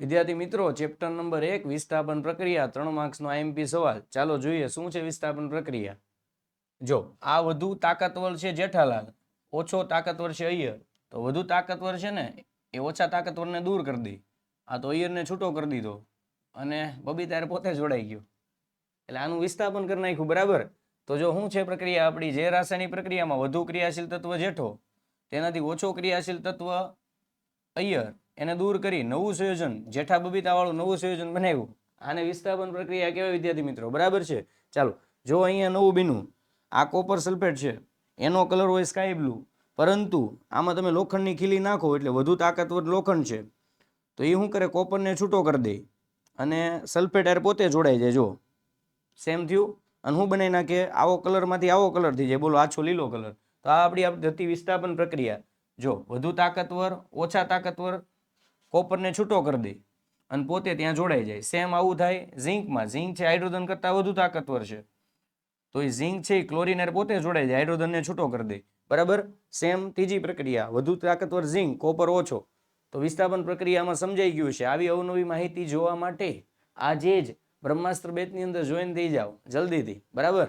વિદ્યાર્થી મિત્રો, chapter number 1 વિસ્થાપન પ્રક્રિયા 3 માર્ક્સનો આઈએમપી સવાલ. ચાલો જોઈએ શું છે વિસ્થાપન પ્રક્રિયા. જો આ વધુ તાકાતવર છે જેઠાલાલ, ઓછો તાકાતવર છે અય્યર. તો વધુ તાકાતવર છે ને એ ઓછા તાકાતવરને દૂર કરી દે. આ તો અય્યરને છૂટો કરી દીધો અને બબીતારે પોતે જોડાઈ ગયો, એટલે આનું વિસ્થાપન કરી નાખ્યું. બરાબર. તો જો શું છે પ્રક્રિયા આપણી, જે રાસાયણિક પ્રક્રિયામાં વધુ ક્રિયાશીલ તત્વ જેઠો તેનાથી ઓછો ક્રિયાશીલ તત્વ અય્યર એને દૂર કરી નવું સંયોજન જેઠા બબીતા વાળું નવું સંયોજન બનાવ્યું, આને વિસ્થાપન પ્રક્રિયા કહેવાય વિદ્યાર્થી મિત્રો. બરાબર છે. ચાલો જો અહીંયા નવું બીનું, આ કોપર સલ્ફેટ છે, એનો કલર હોય સ્કાય બ્લુ, પરંતુ આમાં તમે લોખંડની ખીલી નાખો એટલે વધુ તાકાતવર લોખંડ છે, તો એ શું કરે, કોપરને છૂટો કરી દે અને સલ્ફેટ હારે પોતે જોડાઈ જાય. જો સેમ થયું અને હું બનાવી નાખે, આવો કલરમાંથી આવો કલર થઈ જાય, બોલો આછો લીલો કલર. તો આ આપણી હતી વિસ્થાપન પ્રક્રિયા. જો વધુ તાકાતવર ઓછા તાકાતવર કોપરને છૂટો કરી દે અને પોતે ત્યાં જોડાઈ જાય. સેમ આવું થાય ઝીંકમાં. ઝીંક છે હાઇડ્રોજન કરતાં વધુ તાકાતવર છે, તો એ ઝીંક છે એ ક્લોરીન પોતે જોડાઈ જાય, હાઇડ્રોજનને છૂટો કરી દે. બરાબર. સેમ ત્રીજી પ્રક્રિયા, વધુ તાકાતવર ઝીંક, કોપર ઓછો. તો વિસ્થાપન પ્રક્રિયામાં સમજાઈ ગયું છે. આવી અવનવી માહિતી જોવા માટે આજે જ બ્રહ્માસ્ત્ર બેચની અંદર જોઈન થઈ જાઓ જલ્દીથી. બરાબર.